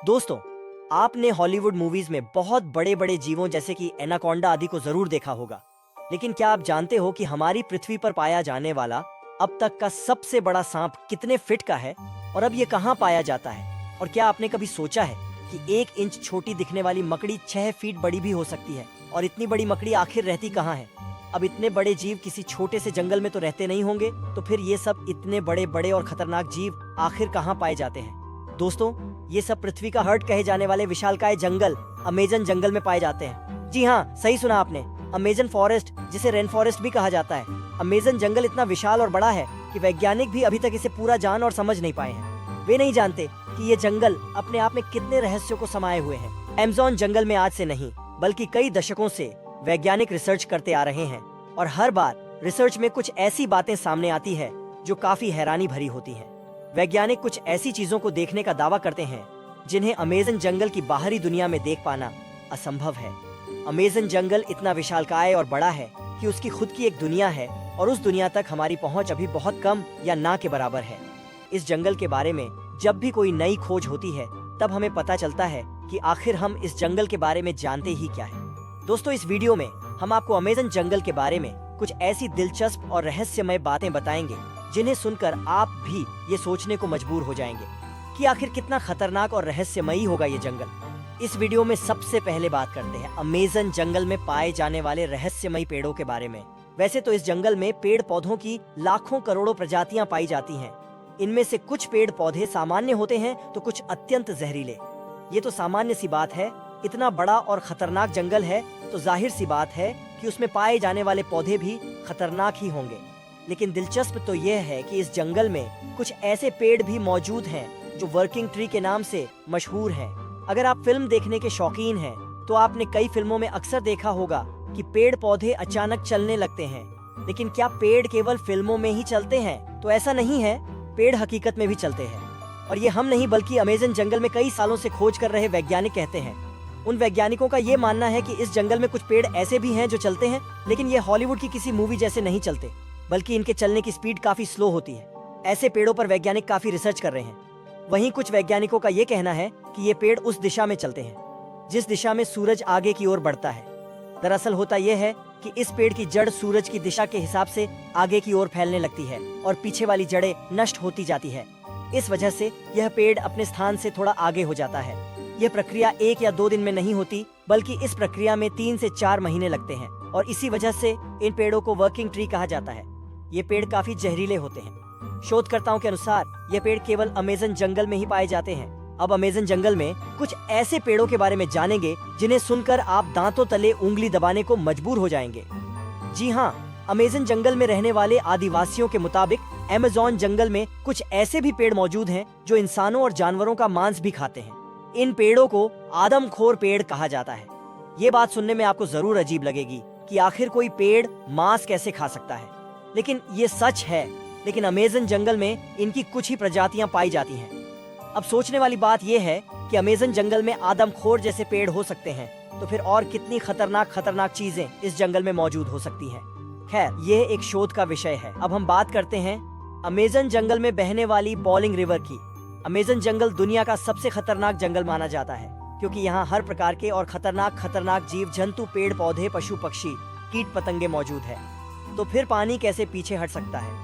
दोस्तों, आपने Hollywood movies में बहुत बड़े बड़े जीवों जैसे कि एनाकोंडा आदि को जरूर देखा होगा, लेकिन क्या आप जानते हो कि हमारी पृथ्वी पर पाया जाने वाला अब तक का सबसे बड़ा सांप कितने फिट का है और अब ये कहाँ पाया जाता है? और क्या आपने कभी सोचा है कि 1 इंच छोटी दिखने वाली मकड़ी 6 फीट बड़ी भी हो सकती है? और इतनी बड़ी मकड़ी आखिर रहती कहाँ है? अब इतने बड़े जीव किसी छोटे से जंगल में तो रहते नहीं होंगे, तो फिर ये सब इतने बड़े बड़े और खतरनाक जीव आखिर कहाँ पाए जाते हैं? दोस्तों, ये सब पृथ्वी का हार्ट कहे जाने वाले विशालकाय जंगल अमेजन जंगल में पाए जाते हैं। जी हाँ, सही सुना आपने, अमेजन फॉरेस्ट, जिसे रेन फॉरेस्ट भी कहा जाता है। अमेजन जंगल इतना विशाल और बड़ा है कि वैज्ञानिक भी अभी तक इसे पूरा जान और समझ नहीं पाए हैं। वे नहीं जानते कि ये जंगल अपने आप में कितने रहस्यों को समाये हुए हैं। अमेज़न जंगल में आज से नहीं बल्कि कई दशकों से वैज्ञानिक रिसर्च करते आ रहे हैं और हर बार रिसर्च में कुछ ऐसी बातें सामने आती है जो काफी हैरानी भरी होती हैं। वैज्ञानिक कुछ ऐसी चीजों को देखने का दावा करते हैं जिन्हें अमेजन जंगल की बाहरी दुनिया में देख पाना असंभव है। अमेजन जंगल इतना विशालकाय और बड़ा है कि उसकी खुद की एक दुनिया है और उस दुनिया तक हमारी पहुंच अभी बहुत कम या ना के बराबर है। इस जंगल के बारे में जब भी कोई नई खोज होती है तब हमें पता चलता है कि आखिर हम इस जंगल के बारे में जानते ही क्या है। दोस्तों, इस वीडियो में हम आपको अमेजन जंगल के बारे में कुछ ऐसी दिलचस्प और रहस्यमय बातें बताएंगे जिन्हें सुनकर आप भी ये सोचने को मजबूर हो जाएंगे कि आखिर कितना खतरनाक और रहस्यमयी होगा ये जंगल। इस वीडियो में सबसे पहले बात करते हैं अमेजन जंगल में पाए जाने वाले रहस्यमयी पेड़ों के बारे में। वैसे तो इस जंगल में पेड़ पौधों की लाखों करोड़ों प्रजातियां पाई जाती हैं। इनमें से कुछ पेड़ पौधे सामान्य होते हैं तो कुछ अत्यंत जहरीले। ये तो सामान्य सी बात है, इतना बड़ा और खतरनाक जंगल है तो जाहिर सी बात है कि उसमें पाए जाने वाले पौधे भी खतरनाक ही होंगे। लेकिन दिलचस्प तो यह है कि इस जंगल में कुछ ऐसे पेड़ भी मौजूद हैं जो वर्किंग ट्री के नाम से मशहूर हैं। अगर आप फिल्म देखने के शौकीन हैं तो आपने कई फिल्मों में अक्सर देखा होगा कि पेड़ पौधे अचानक चलने लगते हैं। लेकिन क्या पेड़ केवल फिल्मों में ही चलते हैं? तो ऐसा नहीं है, पेड़ हकीकत में भी चलते हैं। और ये हम नहीं बल्कि अमेजन जंगल में कई सालों से खोज कर रहे वैज्ञानिक कहते हैं। उन वैज्ञानिकों का ये मानना है कि इस जंगल में कुछ पेड़ ऐसे भी हैं जो चलते हैं, लेकिन ये हॉलीवुड की किसी मूवी जैसे नहीं चलते, बल्कि इनके चलने की स्पीड काफी स्लो होती है। ऐसे पेड़ों पर वैज्ञानिक काफी रिसर्च कर रहे हैं। वहीं कुछ वैज्ञानिकों का ये कहना है कि ये पेड़ उस दिशा में चलते हैं जिस दिशा में सूरज आगे की ओर बढ़ता है। दरअसल होता यह है कि इस पेड़ की जड़ सूरज की दिशा के हिसाब से आगे की ओर फैलने लगती है और पीछे वाली जड़ें नष्ट होती जाती है। इस वजह से यह पेड़ अपने स्थान से थोड़ा आगे हो जाता है। यह प्रक्रिया 1 या 2 दिन में नहीं होती, बल्कि इस प्रक्रिया में 3 से 4 महीने लगते हैं और इसी वजह से इन पेड़ों को वर्किंग ट्री कहा जाता है। ये पेड़ काफी जहरीले होते हैं। शोधकर्ताओं के अनुसार ये पेड़ केवल अमेजन जंगल में ही पाए जाते हैं। अब अमेजन जंगल में कुछ ऐसे पेड़ों के बारे में जानेंगे जिन्हें सुनकर आप दांतों तले उंगली दबाने को मजबूर हो जाएंगे। जी हाँ, अमेजन जंगल में रहने वाले आदिवासियों के मुताबिक अमेज़न जंगल में कुछ ऐसे भी पेड़ मौजूद हैं जो इंसानों और जानवरों का मांस भी खाते हैं। इन पेड़ों को आदमखोर पेड़ कहा जाता है। ये बात सुनने में आपको जरूर अजीब लगेगी कि आखिर कोई पेड़ मांस कैसे खा सकता है, लेकिन ये सच है। लेकिन अमेजन जंगल में इनकी कुछ ही प्रजातियां पाई जाती हैं। अब सोचने वाली बात यह है कि अमेजन जंगल में आदमखोर जैसे पेड़ हो सकते हैं, तो फिर और कितनी खतरनाक चीजें इस जंगल में मौजूद हो सकती हैं। खैर, यह एक शोध का विषय है। अब हम बात करते हैं अमेजन जंगल में बहने वाली बॉलिंग रिवर की। अमेजन जंगल दुनिया का सबसे खतरनाक जंगल माना जाता है क्योंकि यहाँ हर प्रकार के और खतरनाक जीव जंतु, पेड़ पौधे, पशु पक्षी, कीट पतंगे मौजूद है। तो फिर पानी कैसे पीछे हट सकता है?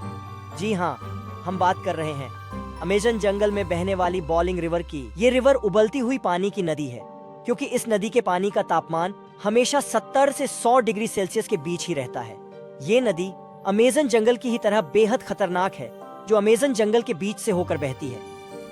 जी हाँ, हम बात कर रहे हैं अमेजन जंगल में बहने वाली बॉलिंग रिवर की। ये रिवर उबलती हुई पानी की नदी है क्योंकि इस नदी के पानी का तापमान हमेशा 70 से 100 डिग्री सेल्सियस के बीच ही रहता है। ये नदी अमेजन जंगल की ही तरह बेहद खतरनाक है जो अमेजन जंगल के बीच से होकर बहती है।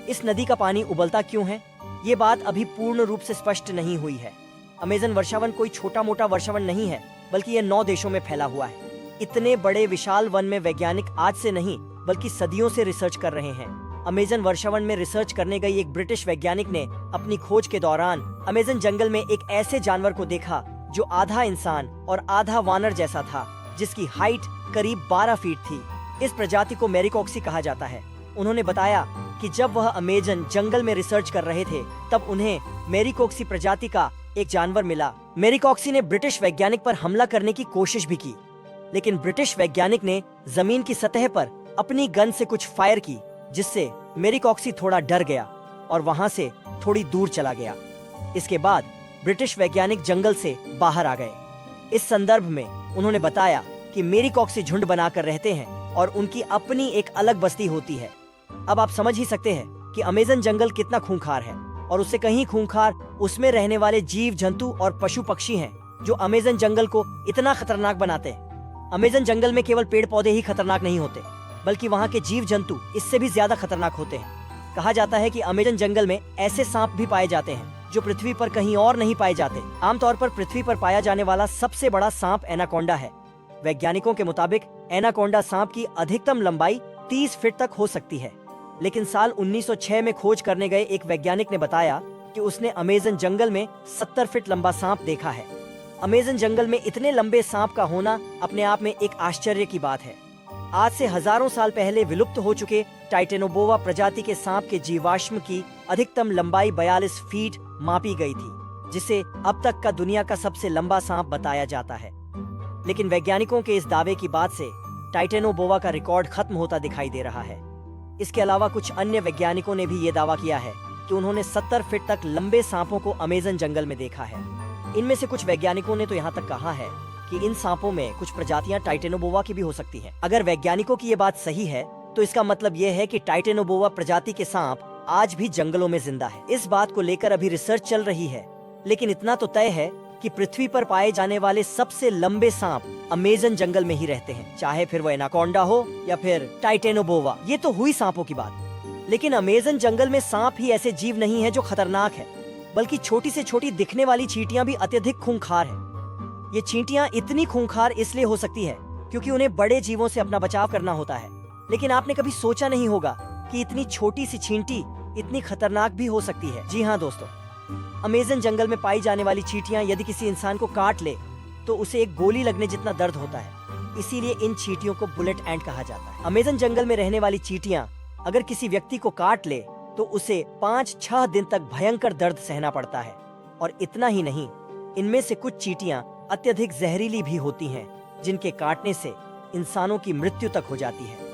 इस नदी का पानी उबलता क्यों है, ये बात अभी पूर्ण रूप से स्पष्ट नहीं हुई है। अमेजन वर्षावन कोई छोटा मोटा वर्षावन नहीं है, बल्कि यह 9 देशों में फैला हुआ है। इतने बड़े विशाल वन में वैज्ञानिक आज से नहीं बल्कि सदियों से रिसर्च कर रहे हैं। अमेजन वर्षावन में रिसर्च करने गई एक ब्रिटिश वैज्ञानिक ने अपनी खोज के दौरान अमेजन जंगल में एक ऐसे जानवर को देखा जो आधा इंसान और आधा वानर जैसा था, जिसकी हाइट करीब 12 फीट थी। इस प्रजाति को मेरिकॉक्सी कहा जाता है। उन्होंने बताया कि जब वह अमेजन जंगल में रिसर्च कर रहे थे तब उन्हें मेरिकॉक्सी प्रजाति का एक जानवर मिला। मेरिकॉक्सी ने ब्रिटिश वैज्ञानिक पर हमला करने की कोशिश भी की, लेकिन ब्रिटिश वैज्ञानिक ने जमीन की सतह पर अपनी गन से कुछ फायर की, जिससे मेरिकॉक्सी थोड़ा डर गया और वहां से थोड़ी दूर चला गया। इसके बाद ब्रिटिश वैज्ञानिक जंगल से बाहर आ गए। इस संदर्भ में उन्होंने बताया कि मेरिकॉक्सी झुंड बनाकर रहते हैं और उनकी अपनी एक अलग बस्ती होती है। अब आप समझ ही सकते हैं कि अमेज़न जंगल कितना खूंखार है, और उससे कहीं खूंखार उसमें रहने वाले जीव जंतु और पशु पक्षी हैं जो अमेज़न जंगल को इतना खतरनाक बनाते हैं। अमेज़न जंगल में केवल पेड़ पौधे ही खतरनाक नहीं होते, बल्कि वहाँ के जीव जंतु इससे भी ज्यादा खतरनाक होते हैं। कहा जाता है कि अमेज़न जंगल में ऐसे सांप भी पाए जाते हैं जो पृथ्वी पर कहीं और नहीं पाए जाते। आमतौर पर पृथ्वी पर पाया जाने वाला सबसे बड़ा सांप एनाकोंडा है। वैज्ञानिकों के मुताबिक एनाकोंडा सांप की अधिकतम लंबाई 30 फीट तक हो सकती है, लेकिन साल 1906 में खोज करने गए एक वैज्ञानिक ने बताया कि उसने अमेज़न जंगल में 70 फीट लंबा सांप देखा है। अमेज़न जंगल में इतने लंबे सांप का होना अपने आप में एक आश्चर्य की बात है। आज से हजारों साल पहले विलुप्त हो चुके टाइटेनोबोवा प्रजाति के सांप के जीवाश्म की अधिकतम लंबाई 42 फीट मापी गई थी, जिसे अब तक का दुनिया का सबसे लंबा सांप बताया जाता है। लेकिन वैज्ञानिकों के इस दावे की बाद से टाइटेनोबोवा का रिकॉर्ड खत्म होता दिखाई दे रहा है। इसके अलावा कुछ अन्य वैज्ञानिकों ने भी ये दावा किया है कि उन्होंने 70 फीट तक लंबे सांपों को अमेज़न जंगल में देखा है। इनमें से कुछ वैज्ञानिकों ने तो यहाँ तक कहा है कि इन सांपों में कुछ प्रजातियां टाइटेनोबोवा की भी हो सकती हैं। अगर वैज्ञानिकों की ये बात सही है तो इसका मतलब ये है कि टाइटेनोबोवा प्रजाति के सांप आज भी जंगलों में जिंदा है। इस बात को लेकर अभी रिसर्च चल रही है, लेकिन इतना तो तय है कि पृथ्वी पर पाए जाने वाले सबसे लंबे सांप अमेज़न जंगल में ही रहते हैं, चाहे फिर वो एनाकोंडा हो या फिर टाइटेनोबोवा। ये तो हुई सांपों की बात, लेकिन अमेज़न जंगल में सांप ही ऐसे जीव नहीं है जो खतरनाक है, बल्कि छोटी से छोटी दिखने वाली चींटियां भी अत्यधिक खूंखार है। ये चींटियां इतनी खूंखार इसलिए हो सकती है क्योंकि उन्हें बड़े जीवों से अपना बचाव करना होता है। लेकिन आपने कभी सोचा नहीं होगा कि इतनी छोटी सी चींटी इतनी खतरनाक भी हो सकती है। जी हाँ दोस्तों, अमेज़न जंगल में पाई जाने वाली चींटियां यदि किसी इंसान को काट ले तो उसे एक गोली लगने जितना दर्द होता है। इसीलिए इन चींटियों को बुलेट एंट कहा जाता है। अमेज़न जंगल में रहने वाली चींटियां अगर किसी व्यक्ति को काट ले तो उसे 5-6 दिन तक भयंकर दर्द सहना पड़ता है। और इतना ही नहीं, इनमें से कुछ चींटियां अत्यधिक जहरीली भी होती हैं, जिनके काटने से इंसानों की मृत्यु तक हो जाती है।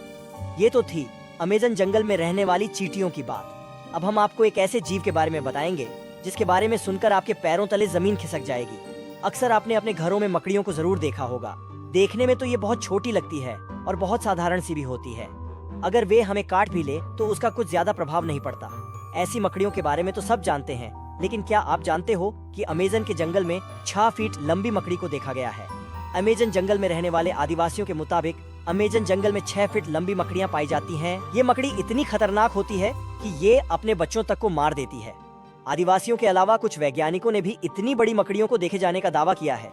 ये तो थी अमेज़न जंगल में रहने वाली चींटियों की बात। अब हम आपको एक ऐसे जीव के बारे में बताएंगे जिसके बारे में सुनकर आपके पैरों तले जमीन खिसक जाएगी। अक्सर आपने अपने घरों में मकड़ियों को जरूर देखा होगा। देखने में तो ये बहुत छोटी लगती है और बहुत साधारण सी भी होती है। अगर वे हमें काट भी ले तो उसका कुछ ज्यादा प्रभाव नहीं पड़ता। ऐसी मकड़ियों के बारे में तो सब जानते हैं, लेकिन क्या आप जानते हो कि अमेज़न के जंगल में 6 फीट लंबी मकड़ी को देखा गया है। अमेज़न जंगल में रहने वाले आदिवासियों के मुताबिक अमेज़न जंगल में 6 फीट लंबी मकड़ियां पाई जाती हैं। ये मकड़ी इतनी खतरनाक होती है कि ये अपने बच्चों तक को मार देती है। आदिवासियों के अलावा कुछ वैज्ञानिकों ने भी इतनी बड़ी मकड़ियों को देखे जाने का दावा किया है।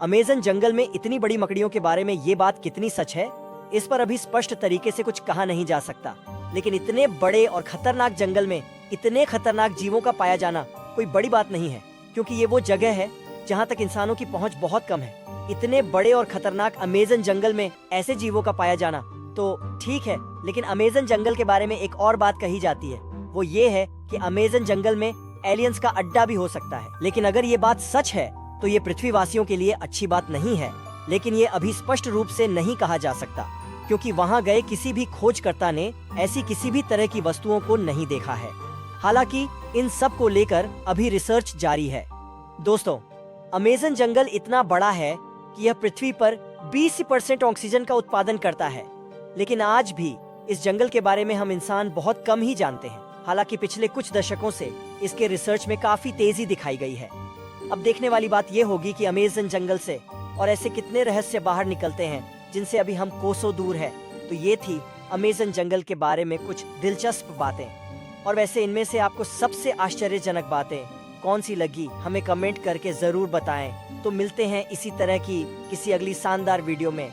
अमेज़न जंगल में इतनी बड़ी मकड़ियों के बारे में ये बात कितनी सच है, इस पर अभी स्पष्ट तरीके से कुछ कहा नहीं जा सकता। लेकिन इतने बड़े और खतरनाक जंगल में इतने खतरनाक जीवों का पाया जाना कोई बड़ी बात नहीं है, क्योंकि ये वो जगह है जहाँ तक इंसानों की पहुँच बहुत कम है। इतने बड़े और खतरनाक अमेज़न जंगल में ऐसे जीवों का पाया जाना तो ठीक है, लेकिन अमेज़न जंगल के बारे में एक और बात कही जाती है। वो ये है कि अमेज़न जंगल में एलियंस का अड्डा भी हो सकता है। लेकिन अगर ये बात सच है तो ये पृथ्वीवासियों के लिए अच्छी बात नहीं है, लेकिन ये अभी स्पष्ट रूप से नहीं कहा जा सकता, क्योंकि वहाँ गए किसी भी खोजकर्ता ने ऐसी किसी भी तरह की वस्तुओं को नहीं देखा है। हालांकि इन सब को लेकर अभी रिसर्च जारी है। दोस्तों, अमेज़न जंगल इतना बड़ा है कि यह पृथ्वी पर 20% ऑक्सीजन का उत्पादन करता है, लेकिन आज भी इस जंगल के बारे में हम इंसान बहुत कम ही जानते हैं। हालांकि पिछले कुछ दशकों से इसके रिसर्च में काफी तेजी दिखाई गई है। अब देखने वाली बात यह होगी कि अमेज़न जंगल से और ऐसे कितने रहस्य बाहर निकलते हैं जिनसे अभी हम कोसों दूर है। तो ये थी अमेज़न जंगल के बारे में कुछ दिलचस्प बातें। और वैसे इनमें से आपको सबसे आश्चर्यजनक बातें कौन सी लगी हमें कमेंट करके जरूर बताएं। तो मिलते हैं इसी तरह की किसी अगली शानदार वीडियो में।